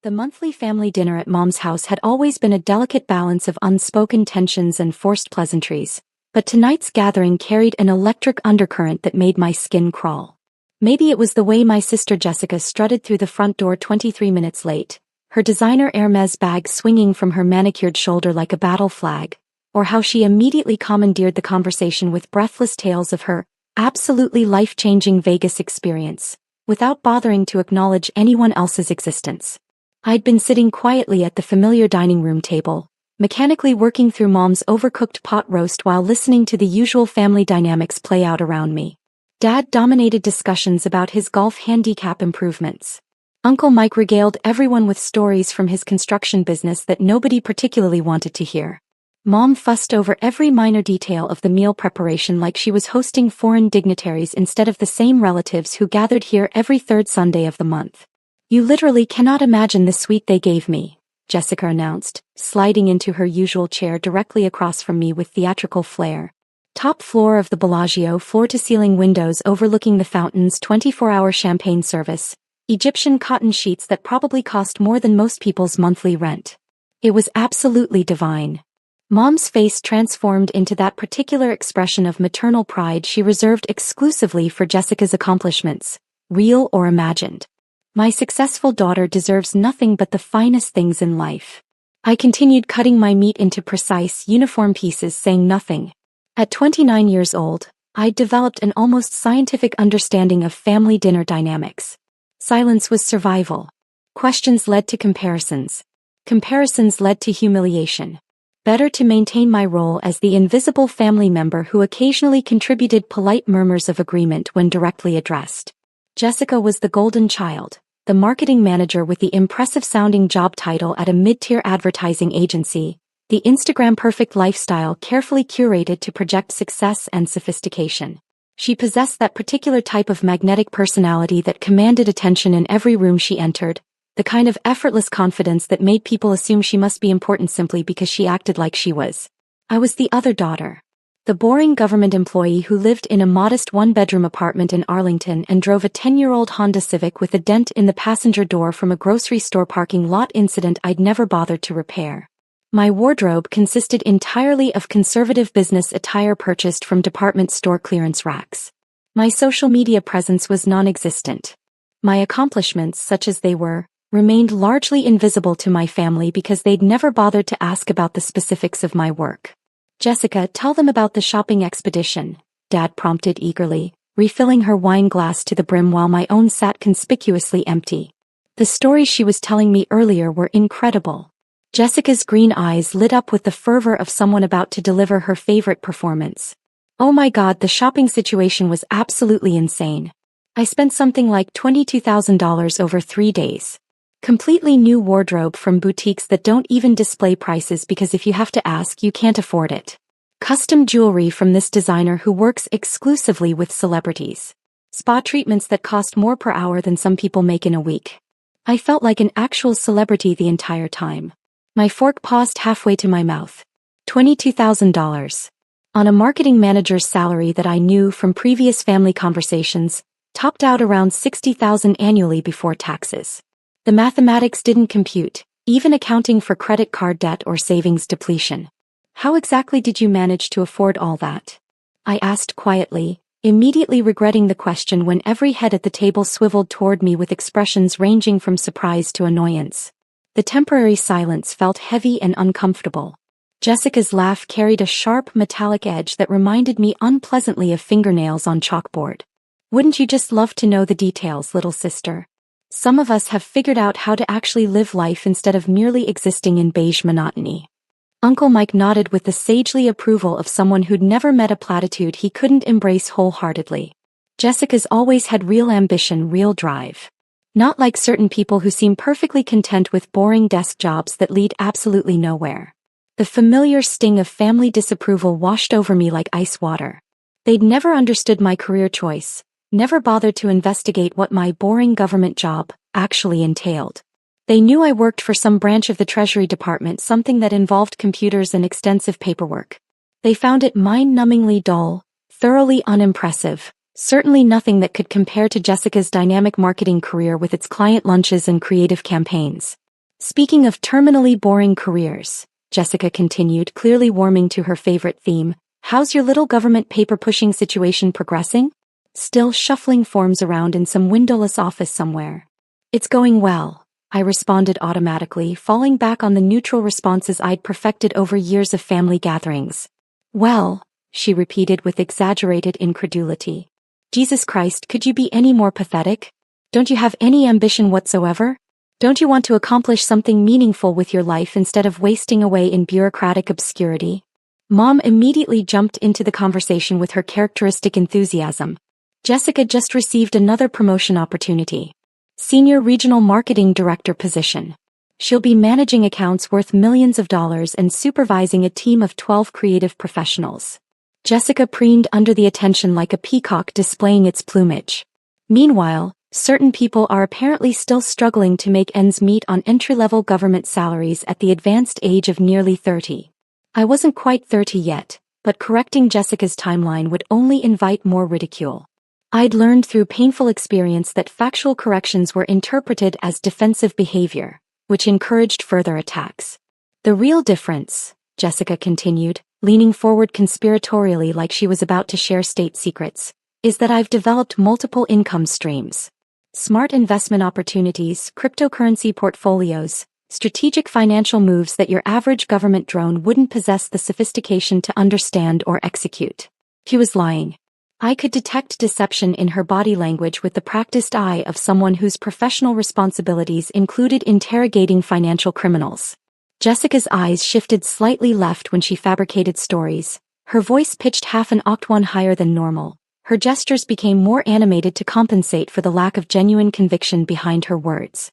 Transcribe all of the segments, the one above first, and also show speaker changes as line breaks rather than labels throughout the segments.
The monthly family dinner at Mom's house had always been a delicate balance of unspoken tensions and forced pleasantries, but tonight's gathering carried an electric undercurrent that made my skin crawl. Maybe it was the way my sister Jessica strutted through the front door 23 minutes late, her designer Hermes bag swinging from her manicured shoulder like a battle flag, or how she immediately commandeered the conversation with breathless tales of her absolutely life-changing Vegas experience, without bothering to acknowledge anyone else's existence. I'd been sitting quietly at the familiar dining room table, mechanically working through Mom's overcooked pot roast while listening to the usual family dynamics play out around me. Dad dominated discussions about his golf handicap improvements. Uncle Mike regaled everyone with stories from his construction business that nobody particularly wanted to hear. Mom fussed over every minor detail of the meal preparation like she was hosting foreign dignitaries instead of the same relatives who gathered here every third Sunday of the month. "You literally cannot imagine the suite they gave me," Jessica announced, sliding into her usual chair directly across from me with theatrical flair. Top floor of the Bellagio, floor-to-ceiling windows overlooking the fountains, 24-hour champagne service, Egyptian cotton sheets that probably cost more than most people's monthly rent. It was absolutely divine. Mom's face transformed into that particular expression of maternal pride she reserved exclusively for Jessica's accomplishments, real or imagined. My successful daughter deserves nothing but the finest things in life. I continued cutting my meat into precise, uniform pieces, saying nothing. At 29 years old, I'd developed an almost scientific understanding of family dinner dynamics. Silence was survival. Questions led to comparisons. Comparisons led to humiliation. Better to maintain my role as the invisible family member who occasionally contributed polite murmurs of agreement when directly addressed. Jessica was the golden child, the marketing manager with the impressive-sounding job title at a mid-tier advertising agency, the Instagram-perfect lifestyle carefully curated to project success and sophistication. She possessed that particular type of magnetic personality that commanded attention in every room she entered, the kind of effortless confidence that made people assume she must be important simply because she acted like she was. I was the other daughter. The boring government employee who lived in a modest one-bedroom apartment in Arlington and drove a 10-year-old Honda Civic with a dent in the passenger door from a grocery store parking lot incident I'd never bothered to repair. My wardrobe consisted entirely of conservative business attire purchased from department store clearance racks. My social media presence was non-existent. My accomplishments, such as they were, remained largely invisible to my family because they'd never bothered to ask about the specifics of my work. "Jessica, tell them about the shopping expedition," Dad prompted eagerly, refilling her wine glass to the brim while my own sat conspicuously empty. The stories she was telling me earlier were incredible. Jessica's green eyes lit up with the fervor of someone about to deliver her favorite performance. "Oh my God, the shopping situation was absolutely insane. I spent something like $22,000 over 3 days. Completely new wardrobe from boutiques that don't even display prices because if you have to ask, you can't afford it. Custom jewelry from this designer who works exclusively with celebrities. Spa treatments that cost more per hour than some people make in a week." I felt like an actual celebrity the entire time. My fork paused halfway to my mouth. $22,000. On a marketing manager's salary that I knew from previous family conversations, topped out around $60,000 annually before taxes. The mathematics didn't compute, even accounting for credit card debt or savings depletion. "How exactly did you manage to afford all that?" I asked quietly, immediately regretting the question when every head at the table swiveled toward me with expressions ranging from surprise to annoyance. The temporary silence felt heavy and uncomfortable. Jessica's laugh carried a sharp metallic edge that reminded me unpleasantly of fingernails on chalkboard. "Wouldn't you just love to know the details, little sister? Some of us have figured out how to actually live life instead of merely existing in beige monotony." Uncle Mike nodded with the sagely approval of someone who'd never met a platitude he couldn't embrace wholeheartedly. Jessica's always had real ambition, real drive. Not like certain people who seem perfectly content with boring desk jobs that lead absolutely nowhere. The familiar sting of family disapproval washed over me like ice water. They'd never understood my career choice, never bothered to investigate what my boring government job actually entailed. They knew I worked for some branch of the Treasury Department, something that involved computers and extensive paperwork. They found it mind-numbingly dull, thoroughly unimpressive, certainly nothing that could compare to Jessica's dynamic marketing career with its client lunches and creative campaigns. Speaking of terminally boring careers, Jessica continued, clearly warming to her favorite theme, how's your little government paper-pushing situation progressing? Still shuffling forms around in some windowless office somewhere. It's going well, I responded automatically, falling back on the neutral responses I'd perfected over years of family gatherings. Well, she repeated with exaggerated incredulity. Jesus Christ, could you be any more pathetic? Don't you have any ambition whatsoever? Don't you want to accomplish something meaningful with your life instead of wasting away in bureaucratic obscurity? Mom immediately jumped into the conversation with her characteristic enthusiasm. Jessica just received another promotion opportunity. Senior Regional Marketing Director position. She'll be managing accounts worth millions of dollars and supervising a team of 12 creative professionals. Jessica preened under the attention like a peacock displaying its plumage. Meanwhile, certain people are apparently still struggling to make ends meet on entry-level government salaries at the advanced age of nearly 30. I wasn't quite 30 yet, but correcting Jessica's timeline would only invite more ridicule. I'd learned through painful experience that factual corrections were interpreted as defensive behavior, which encouraged further attacks. The real difference, Jessica continued, leaning forward conspiratorially like she was about to share state secrets, is that I've developed multiple income streams. Smart investment opportunities, cryptocurrency portfolios, strategic financial moves that your average government drone wouldn't possess the sophistication to understand or execute. He was lying. I could detect deception in her body language with the practiced eye of someone whose professional responsibilities included interrogating financial criminals. Jessica's eyes shifted slightly left when she fabricated stories, her voice pitched half an octave higher than normal. Her gestures became more animated to compensate for the lack of genuine conviction behind her words.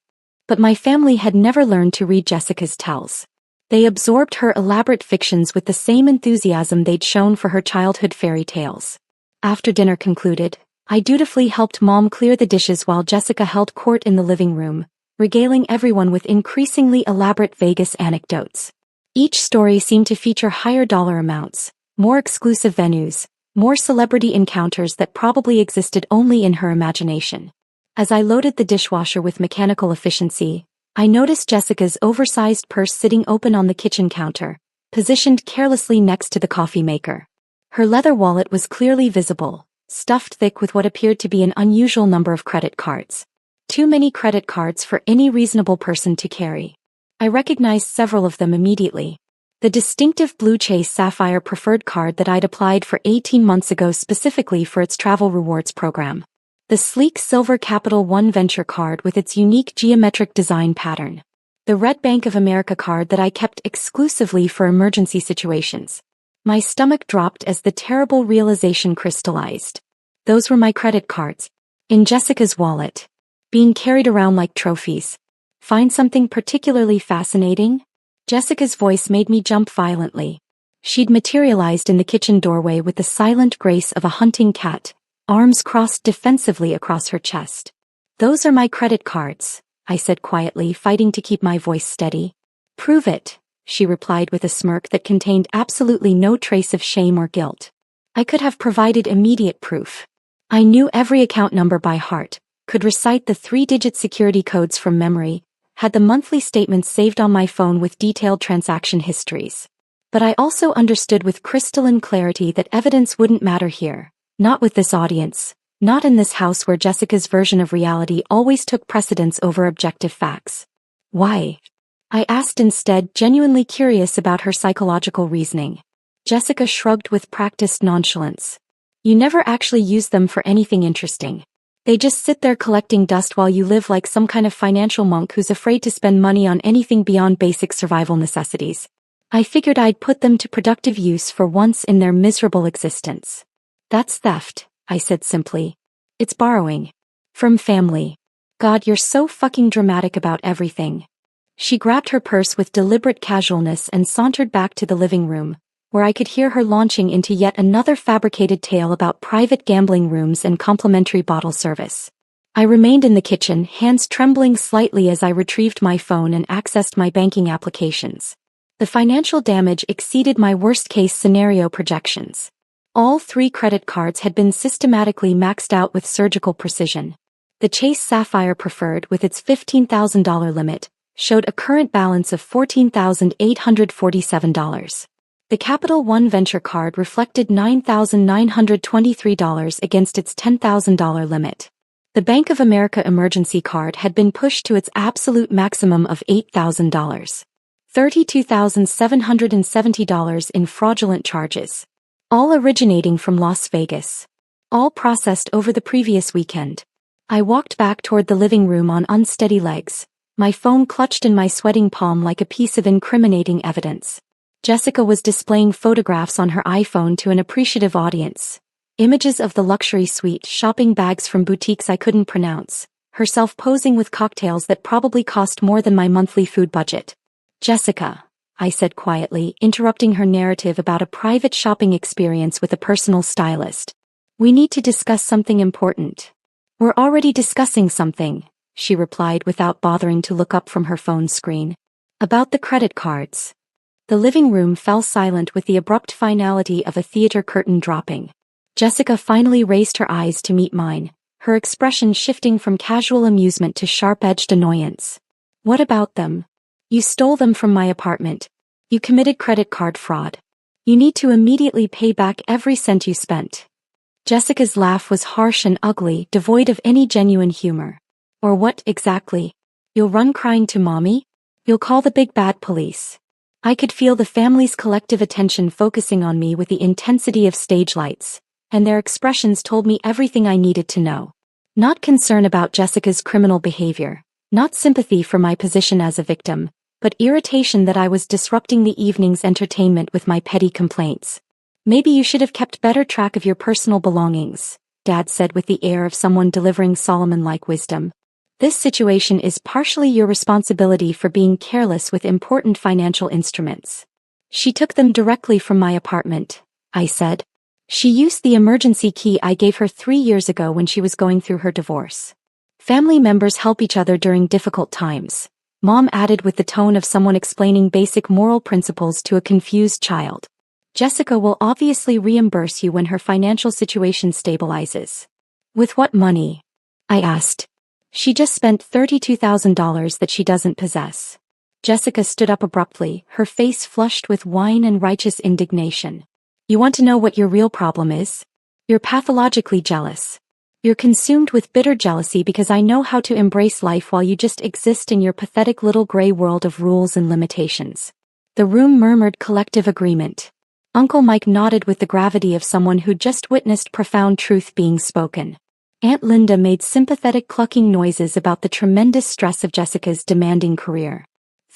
But my family had never learned to read Jessica's tells. They absorbed her elaborate fictions with the same enthusiasm they'd shown for her childhood fairy tales. After dinner concluded, I dutifully helped Mom clear the dishes while Jessica held court in the living room, regaling everyone with increasingly elaborate Vegas anecdotes. Each story seemed to feature higher dollar amounts, more exclusive venues, more celebrity encounters that probably existed only in her imagination. As I loaded the dishwasher with mechanical efficiency, I noticed Jessica's oversized purse sitting open on the kitchen counter, positioned carelessly next to the coffee maker. Her leather wallet was clearly visible, stuffed thick with what appeared to be an unusual number of credit cards. Too many credit cards for any reasonable person to carry. I recognized several of them immediately. The distinctive blue Chase Sapphire Preferred card that I'd applied for 18 months ago specifically for its travel rewards program. The sleek silver Capital One Venture card with its unique geometric design pattern. The red Bank of America card that I kept exclusively for emergency situations. My stomach dropped as the terrible realization crystallized. Those were my credit cards. In Jessica's wallet. Being carried around like trophies. Find something particularly fascinating? Jessica's voice made me jump violently. She'd materialized in the kitchen doorway with the silent grace of a hunting cat, arms crossed defensively across her chest. Those are my credit cards, I said quietly, fighting to keep my voice steady. Prove it, she replied with a smirk that contained absolutely no trace of shame or guilt. I could have provided immediate proof. I knew every account number by heart, could recite the 3-digit security codes from memory, had the monthly statements saved on my phone with detailed transaction histories. But I also understood with crystalline clarity that evidence wouldn't matter here, not with this audience, not in this house where Jessica's version of reality always took precedence over objective facts. Why? I asked instead, genuinely curious about her psychological reasoning. Jessica shrugged with practiced nonchalance. You never actually use them for anything interesting. They just sit there collecting dust while you live like some kind of financial monk who's afraid to spend money on anything beyond basic survival necessities. I figured I'd put them to productive use for once in their miserable existence. That's theft, I said simply. It's borrowing. From family. God, you're so fucking dramatic about everything. She grabbed her purse with deliberate casualness and sauntered back to the living room, where I could hear her launching into yet another fabricated tale about private gambling rooms and complimentary bottle service. I remained in the kitchen, hands trembling slightly as I retrieved my phone and accessed my banking applications. The financial damage exceeded my worst-case scenario projections. All 3 credit cards had been systematically maxed out with surgical precision. The Chase Sapphire Preferred with its $15,000 limit, showed a current balance of $14,847. The Capital One Venture card reflected $9,923 against its $10,000 limit. The Bank of America emergency card had been pushed to its absolute maximum of $8,000. $32,770 in fraudulent charges. All originating from Las Vegas. All processed over the previous weekend. I walked back toward the living room on unsteady legs, my phone clutched in my sweating palm like a piece of incriminating evidence. Jessica was displaying photographs on her iPhone to an appreciative audience. Images of the luxury suite, shopping bags from boutiques I couldn't pronounce, herself posing with cocktails that probably cost more than my monthly food budget. Jessica, I said quietly, interrupting her narrative about a private shopping experience with a personal stylist. We need to discuss something important. We're already discussing something, she replied without bothering to look up from her phone screen. About the credit cards. The living room fell silent with the abrupt finality of a theater curtain dropping. Jessica finally raised her eyes to meet mine, her expression shifting from casual amusement to sharp-edged annoyance. What about them? You stole them from my apartment. You committed credit card fraud. You need to immediately pay back every cent you spent. Jessica's laugh was harsh and ugly, devoid of any genuine humor. Or what, exactly? You'll run crying to mommy? You'll call the big bad police. I could feel the family's collective attention focusing on me with the intensity of stage lights, and their expressions told me everything I needed to know. Not concern about Jessica's criminal behavior, not sympathy for my position as a victim, but irritation that I was disrupting the evening's entertainment with my petty complaints. Maybe you should have kept better track of your personal belongings, Dad said with the air of someone delivering Solomon-like wisdom. This situation is partially your responsibility for being careless with important financial instruments. She took them directly from my apartment, I said. She used the emergency key I gave her 3 years ago when she was going through her divorce. Family members help each other during difficult times, Mom added with the tone of someone explaining basic moral principles to a confused child. Jessica will obviously reimburse you when her financial situation stabilizes. With what money? I asked. She just spent $32,000 that she doesn't possess. Jessica stood up abruptly, her face flushed with wine and righteous indignation. You want to know what your real problem is? You're pathologically jealous. You're consumed with bitter jealousy because I know how to embrace life while you just exist in your pathetic little gray world of rules and limitations. The room murmured collective agreement. Uncle Mike nodded with the gravity of someone who'd just witnessed profound truth being spoken. Aunt Linda made sympathetic clucking noises about the tremendous stress of Jessica's demanding career.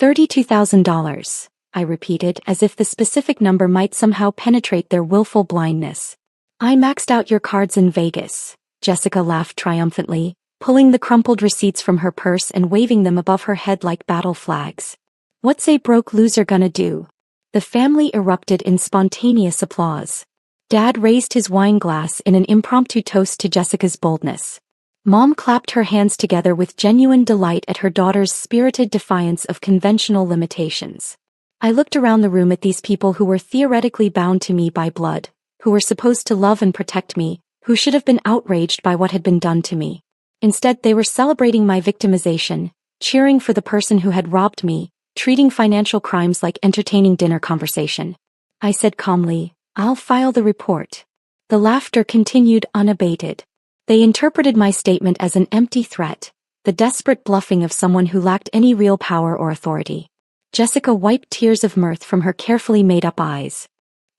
$32,000, I repeated, as if the specific number might somehow penetrate their willful blindness. I maxed out your cards in Vegas, Jessica laughed triumphantly, pulling the crumpled receipts from her purse and waving them above her head like battle flags. What's a broke loser gonna do? The family erupted in spontaneous applause. Dad raised his wine glass in an impromptu toast to Jessica's boldness. Mom clapped her hands together with genuine delight at her daughter's spirited defiance of conventional limitations. I looked around the room at these people who were theoretically bound to me by blood, who were supposed to love and protect me, who should have been outraged by what had been done to me. Instead, they were celebrating my victimization, cheering for the person who had robbed me, treating financial crimes like entertaining dinner conversation. I said calmly, I'll file the report. The laughter continued unabated. They interpreted my statement as an empty threat, the desperate bluffing of someone who lacked any real power or authority. Jessica wiped tears of mirth from her carefully made-up eyes.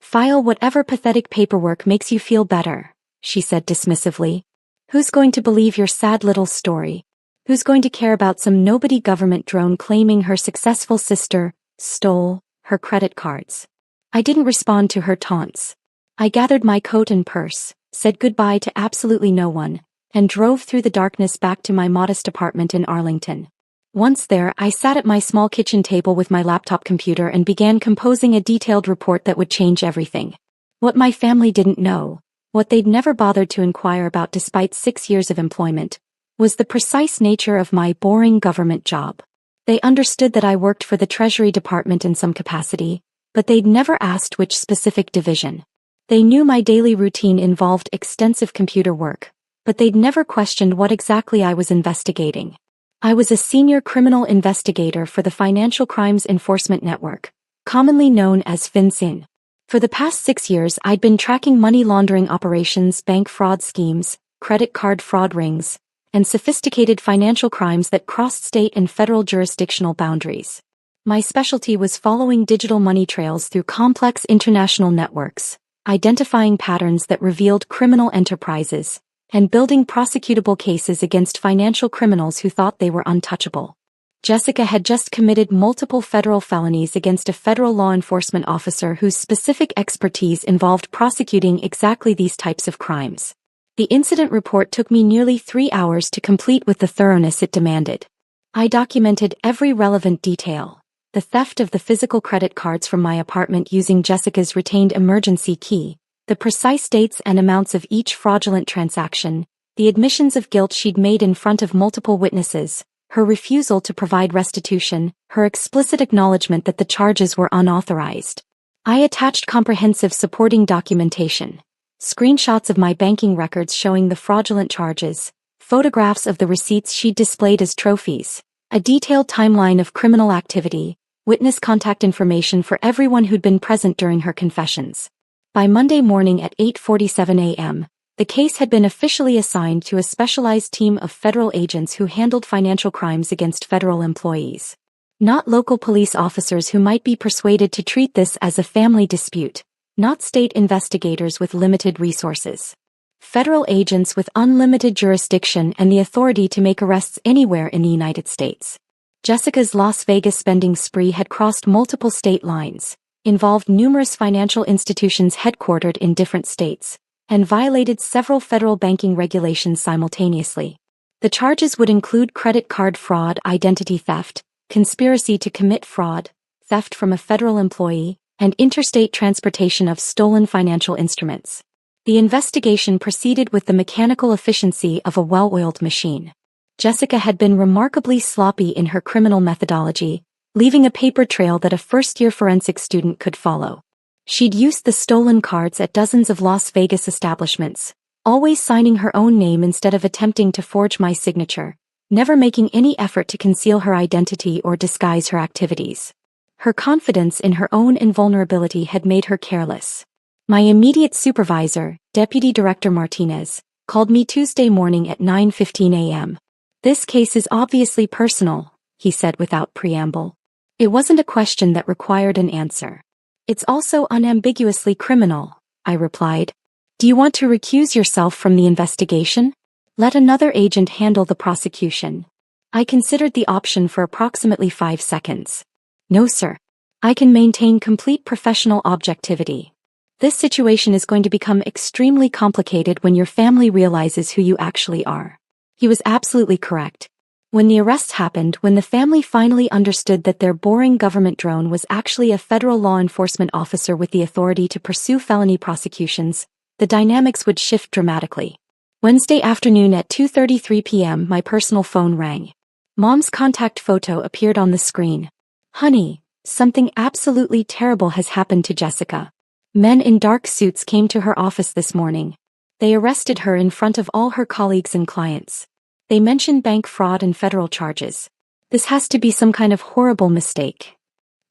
File whatever pathetic paperwork makes you feel better, she said dismissively. Who's going to believe your sad little story? Who's going to care about some nobody government drone claiming her successful sister stole her credit cards? I didn't respond to her taunts. I gathered my coat and purse, said goodbye to absolutely no one, and drove through the darkness back to my modest apartment in Arlington. Once there, I sat at my small kitchen table with my laptop computer and began composing a detailed report that would change everything. What my family didn't know, what they'd never bothered to inquire about despite 6 years of employment, was the precise nature of my boring government job. They understood that I worked for the Treasury Department in some capacity, but they'd never asked which specific division. They knew my daily routine involved extensive computer work, but they'd never questioned what exactly I was investigating. I was a senior criminal investigator for the Financial Crimes Enforcement Network, commonly known as FinCEN. For the past 6 years, I'd been tracking money laundering operations, bank fraud schemes, credit card fraud rings, and sophisticated financial crimes that crossed state and federal jurisdictional boundaries. My specialty was following digital money trails through complex international networks, identifying patterns that revealed criminal enterprises, and building prosecutable cases against financial criminals who thought they were untouchable. Jessica had just committed multiple federal felonies against a federal law enforcement officer whose specific expertise involved prosecuting exactly these types of crimes. The incident report took me nearly 3 hours to complete with the thoroughness it demanded. I documented every relevant detail: the theft of the physical credit cards from my apartment using Jessica's retained emergency key, the precise dates and amounts of each fraudulent transaction, the admissions of guilt she'd made in front of multiple witnesses, her refusal to provide restitution, her explicit acknowledgement that the charges were unauthorized. I attached comprehensive supporting documentation: screenshots of my banking records showing the fraudulent charges, photographs of the receipts she'd displayed as trophies, a detailed timeline of criminal activity, witness contact information for everyone who'd been present during her confessions. By Monday morning at 8:47 a.m., the case had been officially assigned to a specialized team of federal agents who handled financial crimes against federal employees. Not local police officers who might be persuaded to treat this as a family dispute, not state investigators with limited resources. Federal agents with unlimited jurisdiction and the authority to make arrests anywhere in the United States. Jessica's Las Vegas spending spree had crossed multiple state lines, involved numerous financial institutions headquartered in different states, and violated several federal banking regulations simultaneously. The charges would include credit card fraud, identity theft, conspiracy to commit fraud, theft from a federal employee, and interstate transportation of stolen financial instruments. The investigation proceeded with the mechanical efficiency of a well-oiled machine. Jessica had been remarkably sloppy in her criminal methodology, leaving a paper trail that a first-year forensics student could follow. She'd used the stolen cards at dozens of Las Vegas establishments, always signing her own name instead of attempting to forge my signature, never making any effort to conceal her identity or disguise her activities. Her confidence in her own invulnerability had made her careless. My immediate supervisor, Deputy Director Martinez, called me Tuesday morning at 9:15 a.m. "This case is obviously personal," he said without preamble. It wasn't a question that required an answer. "It's also unambiguously criminal," I replied. "Do you want to recuse yourself from the investigation? Let another agent handle the prosecution." I considered the option for approximately 5 seconds. "No, sir. I can maintain complete professional objectivity. This situation is going to become extremely complicated when your family realizes who you actually are." He was absolutely correct. When the arrests happened, when the family finally understood that their boring government drone was actually a federal law enforcement officer with the authority to pursue felony prosecutions, the dynamics would shift dramatically. Wednesday afternoon at 2:33 p.m. my personal phone rang. Mom's contact photo appeared on the screen. "Honey, something absolutely terrible has happened to Jessica. Men in dark suits came to her office this morning. They arrested her in front of all her colleagues and clients. They mentioned bank fraud and federal charges. This has to be some kind of horrible mistake."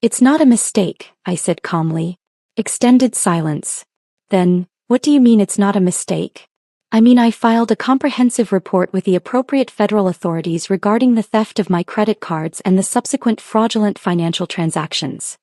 "It's not a mistake," I said calmly. Extended silence. "Then, what do you mean it's not a mistake?" "I mean I filed a comprehensive report with the appropriate federal authorities regarding the theft of my credit cards and the subsequent fraudulent financial transactions."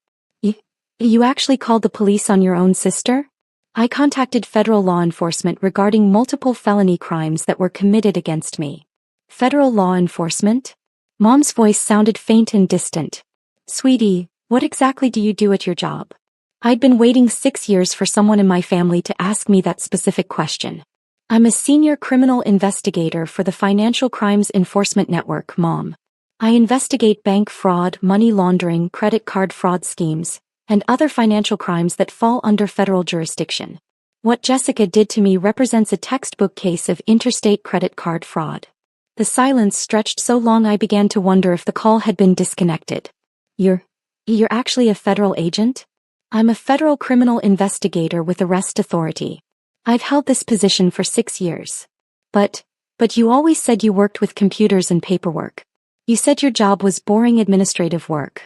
You actually called the police on your own sister?" "I contacted federal law enforcement regarding multiple felony crimes that were committed against me." "Federal law enforcement?" Mom's voice sounded faint and distant. "Sweetie, what exactly do you do at your job?" I'd been waiting 6 years for someone in my family to ask me that specific question. "I'm a senior criminal investigator for the Financial Crimes Enforcement Network, Mom. I investigate bank fraud, money laundering, credit card fraud schemes, and other financial crimes that fall under federal jurisdiction. What Jessica did to me represents a textbook case of interstate credit card fraud." The silence stretched so long I began to wonder if the call had been disconnected. You're actually a federal agent?" "I'm a federal criminal investigator with arrest authority. I've held this position for 6 years. But you always said you worked with computers and paperwork." You said your job was boring administrative work.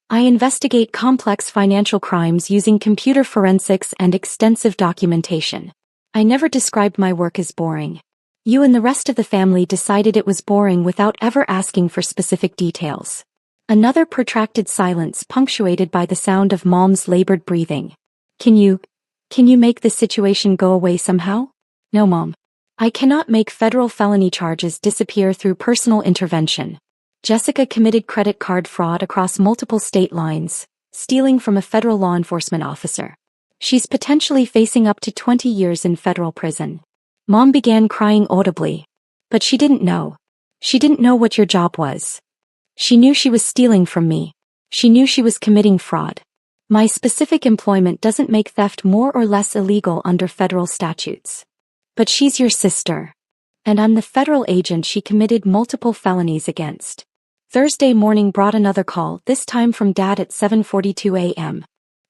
I investigate complex financial crimes using computer forensics and extensive documentation. I never described my work as boring. You and the rest of the family decided it was boring without ever asking for specific details. Another protracted silence punctuated by the sound of Mom's labored breathing. Can you make this situation go away somehow? No, Mom. I cannot make federal felony charges disappear through personal intervention. Jessica committed credit card fraud across multiple state lines, stealing from a federal law enforcement officer. She's potentially facing up to 20 years in federal prison. Mom began crying audibly. But she didn't know. She didn't know what your job was. She knew she was stealing from me. She knew she was committing fraud. My specific employment doesn't make theft more or less illegal under federal statutes. But she's your sister. And I'm the federal agent she committed multiple felonies against. Thursday morning brought another call, this time from Dad at 7:42 a.m.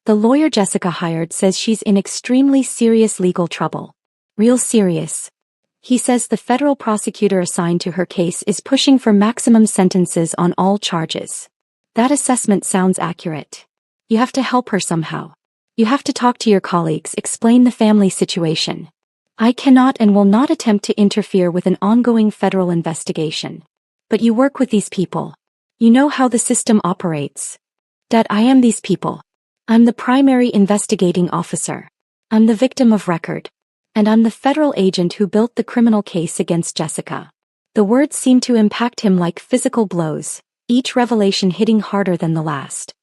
The lawyer Jessica hired says she's in extremely serious legal trouble. Real serious. He says the federal prosecutor assigned to her case is pushing for maximum sentences on all charges. That assessment sounds accurate. You have to help her somehow. You have to talk to your colleagues, explain the family situation. I cannot and will not attempt to interfere with an ongoing federal investigation. But you work with these people. You know how the system operates. Dad, I am these people. I'm the primary investigating officer. I'm the victim of record. And I'm the federal agent who built the criminal case against Jessica. The words seemed to impact him like physical blows, each revelation hitting harder than the last.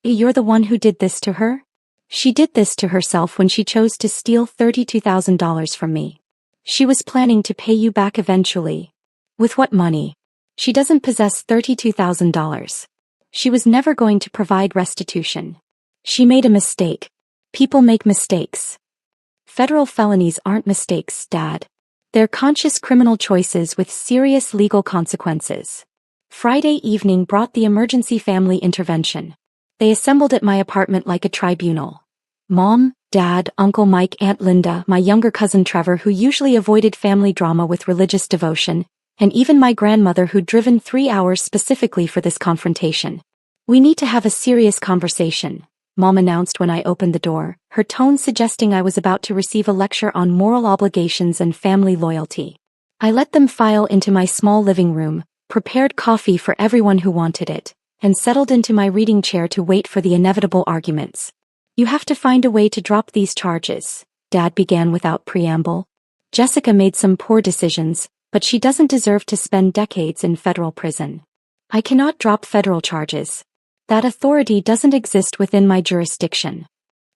You're the one who did this to her? She did this to herself when she chose to steal $32,000 from me. She was planning to pay you back eventually. With what money? She doesn't possess $32,000. She was never going to provide restitution. She made a mistake. People make mistakes. Federal felonies aren't mistakes, Dad. They're conscious criminal choices with serious legal consequences. Friday evening brought the emergency family intervention. They assembled at my apartment like a tribunal. Mom, Dad, Uncle Mike, Aunt Linda, my younger cousin Trevor, who usually avoided family drama with religious devotion, and even my grandmother who'd driven 3 hours specifically for this confrontation. We need to have a serious conversation, Mom announced when I opened the door, her tone suggesting I was about to receive a lecture on moral obligations and family loyalty. I let them file into my small living room, prepared coffee for everyone who wanted it, and settled into my reading chair to wait for the inevitable arguments. You have to find a way to drop these charges, Dad began without preamble. Jessica made some poor decisions, but she doesn't deserve to spend decades in federal prison. I cannot drop federal charges. That authority doesn't exist within my jurisdiction.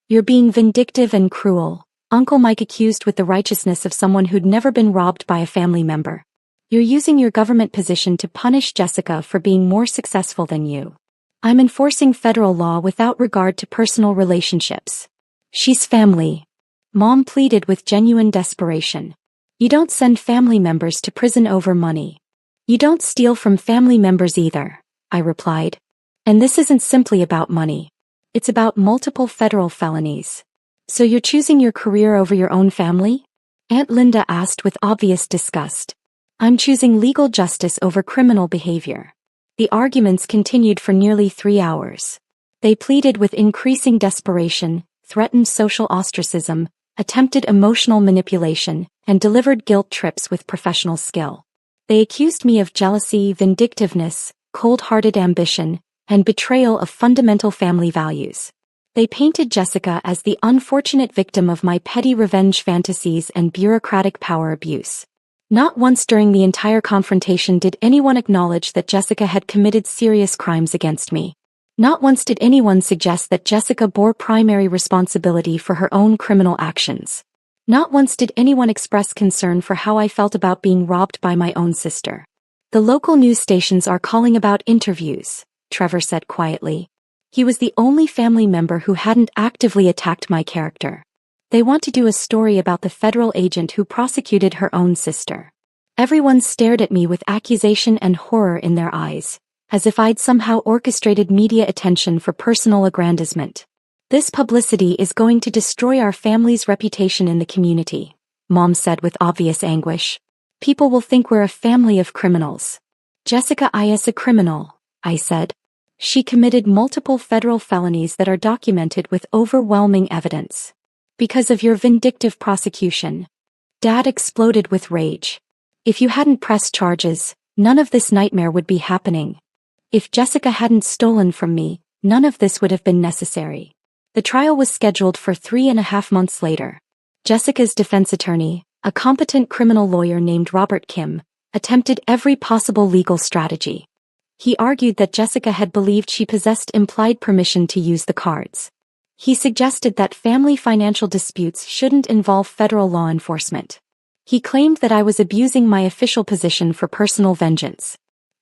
You're being vindictive and cruel, Uncle Mike accused with the righteousness of someone who'd never been robbed by a family member. You're using your government position to punish Jessica for being more successful than you. I'm enforcing federal law without regard to personal relationships. She's family. Mom pleaded with genuine desperation. You don't send family members to prison over money. You don't steal from family members either, I replied. And this isn't simply about money. It's about multiple federal felonies. So you're choosing your career over your own family? Aunt Linda asked with obvious disgust. I'm choosing legal justice over criminal behavior. The arguments continued for nearly 3 hours. They pleaded with increasing desperation, threatened social ostracism, attempted emotional manipulation, and delivered guilt trips with professional skill. They accused me of jealousy, vindictiveness, cold-hearted ambition, and betrayal of fundamental family values. They painted Jessica as the unfortunate victim of my petty revenge fantasies and bureaucratic power abuse. Not once during the entire confrontation did anyone acknowledge that Jessica had committed serious crimes against me. Not once did anyone suggest that Jessica bore primary responsibility for her own criminal actions. Not once did anyone express concern for how I felt about being robbed by my own sister. The local news stations are calling about interviews, Trevor said quietly. He was the only family member who hadn't actively attacked my character. They want to do a story about the federal agent who prosecuted her own sister. Everyone stared at me with accusation and horror in their eyes, as if I'd somehow orchestrated media attention for personal aggrandizement. This publicity is going to destroy our family's reputation in the community, Mom said with obvious anguish. People will think we're a family of criminals. Jessica is a criminal, I said. She committed multiple federal felonies that are documented with overwhelming evidence. Because of your vindictive prosecution. Dad exploded with rage. If you hadn't pressed charges, none of this nightmare would be happening. If Jessica hadn't stolen from me, none of this would have been necessary. The trial was scheduled for 3.5 months later. Jessica's defense attorney, a competent criminal lawyer named Robert Kim, attempted every possible legal strategy. He argued that Jessica had believed she possessed implied permission to use the cards. He suggested that family financial disputes shouldn't involve federal law enforcement. He claimed that I was abusing my official position for personal vengeance.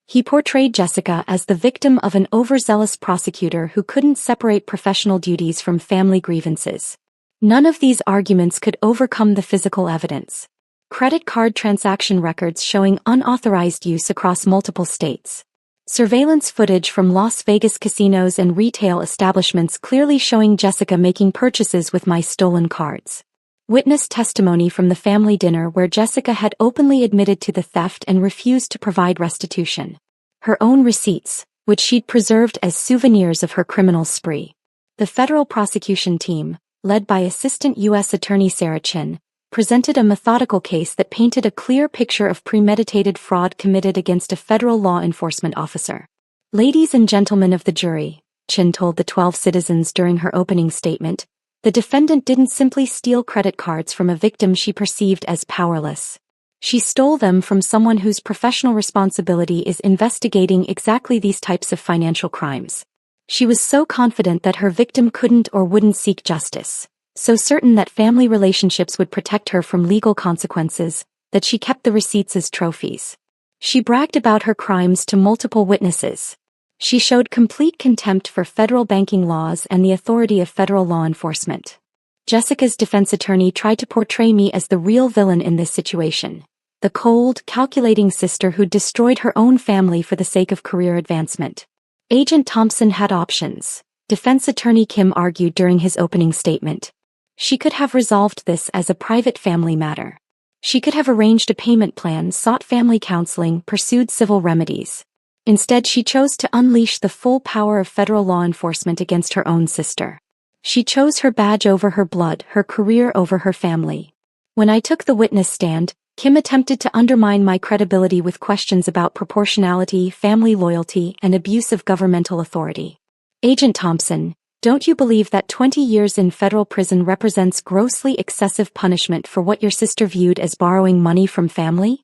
He portrayed Jessica as the victim of an overzealous prosecutor who couldn't separate professional duties from family grievances. None of these arguments could overcome the physical evidence. Credit card transaction records showing unauthorized use across multiple states. Surveillance footage from Las Vegas casinos and retail establishments clearly showing Jessica making purchases with my stolen cards. Witness testimony from the family dinner where Jessica had openly admitted to the theft and refused to provide restitution. Her own receipts, which she'd preserved as souvenirs of her criminal spree. The federal prosecution team, led by Assistant U.S. Attorney Sarah Chin, presented a methodical case that painted a clear picture of premeditated fraud committed against a federal law enforcement officer. Ladies and gentlemen of the jury, Chin told the 12 citizens during her opening statement, the defendant didn't simply steal credit cards from a victim she perceived as powerless. She stole them from someone whose professional responsibility is investigating exactly these types of financial crimes. She was so confident that her victim couldn't or wouldn't seek justice. So certain that family relationships would protect her from legal consequences, that she kept the receipts as trophies. She bragged about her crimes to multiple witnesses. She showed complete contempt for federal banking laws and the authority of federal law enforcement. Jessica's defense attorney tried to portray me as the real villain in this situation. The cold, calculating sister who destroyed her own family for the sake of career advancement. Agent Thompson had options, defense attorney Kim argued during his opening statement. She could have resolved this as a private family matter. She could have arranged a payment plan, sought family counseling, pursued civil remedies. Instead, she chose to unleash the full power of federal law enforcement against her own sister. She chose her badge over her blood, her career over her family. When I took the witness stand, Kim attempted to undermine my credibility with questions about proportionality, family loyalty, and abuse of governmental authority. Agent Thompson, don't you believe that 20 years in federal prison represents grossly excessive punishment for what your sister viewed as borrowing money from family?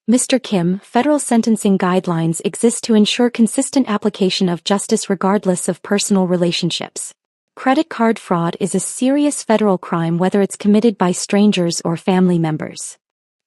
Mr. Kim, federal sentencing guidelines exist to ensure consistent application of justice regardless of personal relationships. Credit card fraud is a serious federal crime whether it's committed by strangers or family members.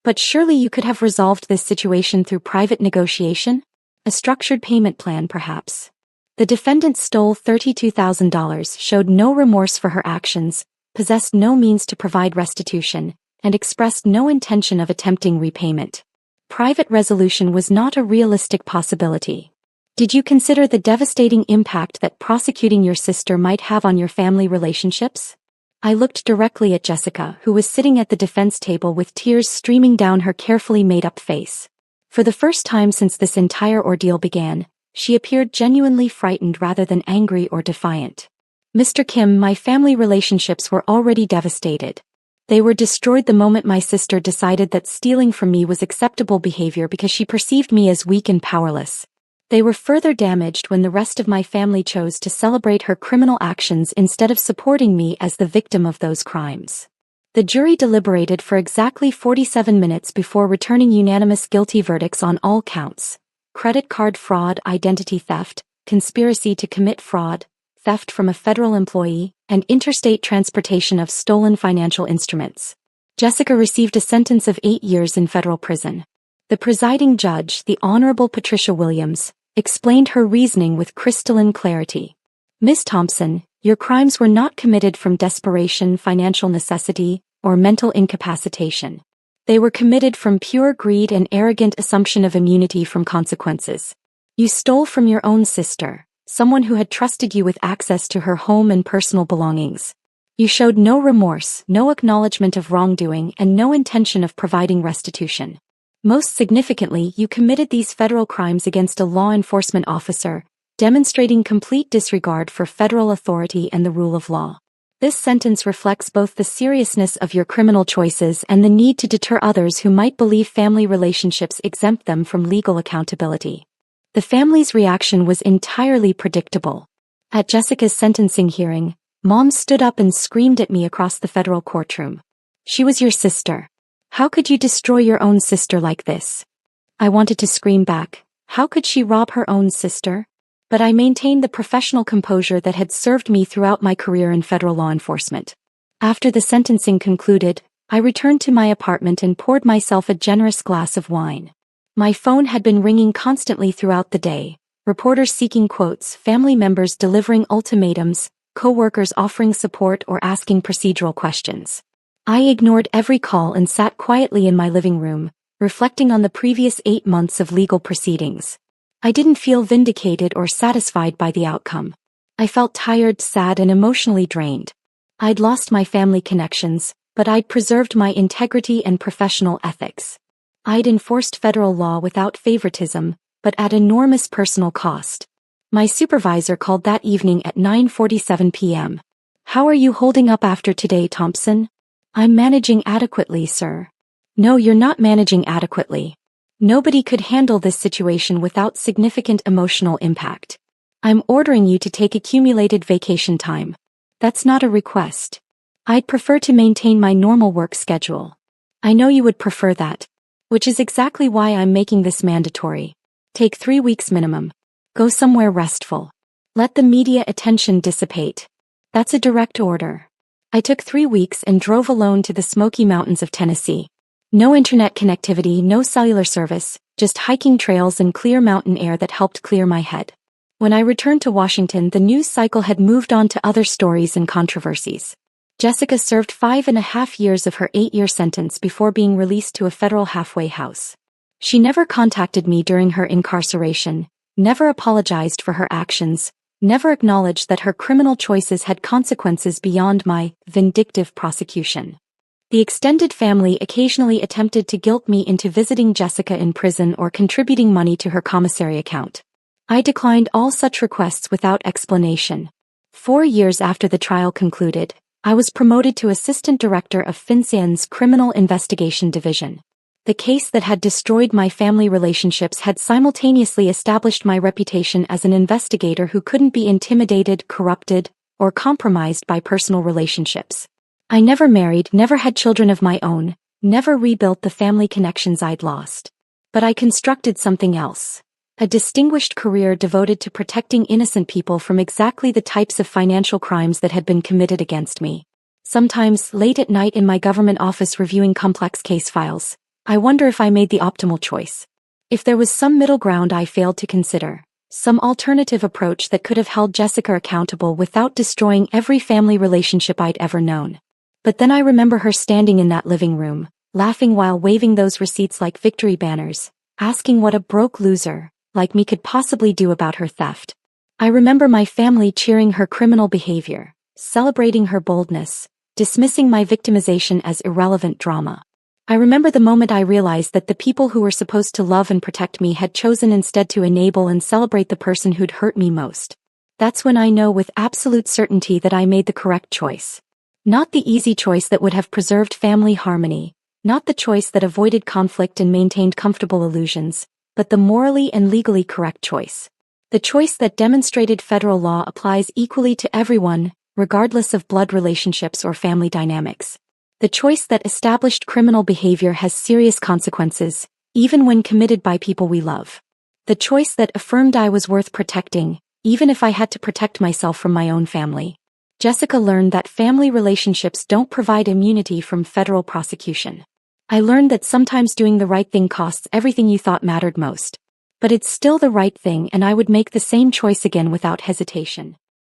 But surely you could have resolved this situation through private negotiation? A structured payment plan, perhaps. The defendant stole $32,000, showed no remorse for her actions, possessed no means to provide restitution, and expressed no intention of attempting repayment. Private resolution was not a realistic possibility. Did you consider the devastating impact that prosecuting your sister might have on your family relationships? I looked directly at Jessica, who was sitting at the defense table with tears streaming down her carefully made-up face. For the first time since this entire ordeal began, she appeared genuinely frightened rather than angry or defiant. Mr. Kim, my family relationships were already devastated. They were destroyed the moment my sister decided that stealing from me was acceptable behavior because she perceived me as weak and powerless. They were further damaged when the rest of my family chose to celebrate her criminal actions instead of supporting me as the victim of those crimes. The jury deliberated for exactly 47 minutes before returning unanimous guilty verdicts on all counts. Credit card fraud, identity theft, conspiracy to commit fraud, theft from a federal employee, and interstate transportation of stolen financial instruments. Jessica received a sentence of 8 years in federal prison. The presiding judge, the Honorable Patricia Williams, explained her reasoning with crystalline clarity. Ms. Thompson, your crimes were not committed from desperation, financial necessity, or mental incapacitation. They were committed from pure greed and arrogant assumption of immunity from consequences. You stole from your own sister, someone who had trusted you with access to her home and personal belongings. You showed no remorse, no acknowledgement of wrongdoing, and no intention of providing restitution. Most significantly, you committed these federal crimes against a law enforcement officer, demonstrating complete disregard for federal authority and the rule of law. This sentence reflects both the seriousness of your criminal choices and the need to deter others who might believe family relationships exempt them from legal accountability. The family's reaction was entirely predictable. At Jessica's sentencing hearing, Mom stood up and screamed at me across the federal courtroom. "She was your sister. How could you destroy your own sister like this?" I wanted to scream back, "How could she rob her own sister?" But I maintained the professional composure that had served me throughout my career in federal law enforcement. After the sentencing concluded, I returned to my apartment and poured myself a generous glass of wine. My phone had been ringing constantly throughout the day, reporters seeking quotes, family members delivering ultimatums, co-workers offering support or asking procedural questions. I ignored every call and sat quietly in my living room, reflecting on the previous 8 months of legal proceedings. I didn't feel vindicated or satisfied by the outcome. I felt tired, sad, and emotionally drained. I'd lost my family connections, but I'd preserved my integrity and professional ethics. I'd enforced federal law without favoritism, but at enormous personal cost. My supervisor called that evening at 9:47 p.m. "How are you holding up after today, Thompson?" "I'm managing adequately, sir." "No, you're not managing adequately. Nobody could handle this situation without significant emotional impact. I'm ordering you to take accumulated vacation time. That's not a request. I'd prefer to maintain my normal work schedule. I know you would prefer that. Which is exactly why I'm making this mandatory. Take 3 weeks minimum. Go somewhere restful. Let the media attention dissipate. That's a direct order." I took 3 weeks and drove alone to the Smoky Mountains of Tennessee. No internet connectivity, no cellular service, just hiking trails and clear mountain air that helped clear my head. When I returned to Washington, the news cycle had moved on to other stories and controversies. Jessica served 5.5 years of her 8-year sentence before being released to a federal halfway house. She never contacted me during her incarceration, never apologized for her actions, never acknowledged that her criminal choices had consequences beyond my vindictive prosecution. The extended family occasionally attempted to guilt me into visiting Jessica in prison or contributing money to her commissary account. I declined all such requests without explanation. 4 years after the trial concluded, I was promoted to Assistant Director of FinCEN's Criminal Investigation Division. The case that had destroyed my family relationships had simultaneously established my reputation as an investigator who couldn't be intimidated, corrupted, or compromised by personal relationships. I never married, never had children of my own, never rebuilt the family connections I'd lost. But I constructed something else. A distinguished career devoted to protecting innocent people from exactly the types of financial crimes that had been committed against me. Sometimes, late at night in my government office reviewing complex case files, I wonder if I made the optimal choice. If there was some middle ground I failed to consider. Some alternative approach that could have held Jessica accountable without destroying every family relationship I'd ever known. But then I remember her standing in that living room, laughing while waving those receipts like victory banners, asking what a broke loser, like me, could possibly do about her theft. I remember my family cheering her criminal behavior, celebrating her boldness, dismissing my victimization as irrelevant drama. I remember the moment I realized that the people who were supposed to love and protect me had chosen instead to enable and celebrate the person who'd hurt me most. That's when I know with absolute certainty that I made the correct choice. Not the easy choice that would have preserved family harmony, not the choice that avoided conflict and maintained comfortable illusions, but the morally and legally correct choice. The choice that demonstrated federal law applies equally to everyone, regardless of blood relationships or family dynamics. The choice that established criminal behavior has serious consequences, even when committed by people we love. The choice that affirmed I was worth protecting, even if I had to protect myself from my own family. Jessica learned that family relationships don't provide immunity from federal prosecution. I learned that sometimes doing the right thing costs everything you thought mattered most. But it's still the right thing, and I would make the same choice again without hesitation.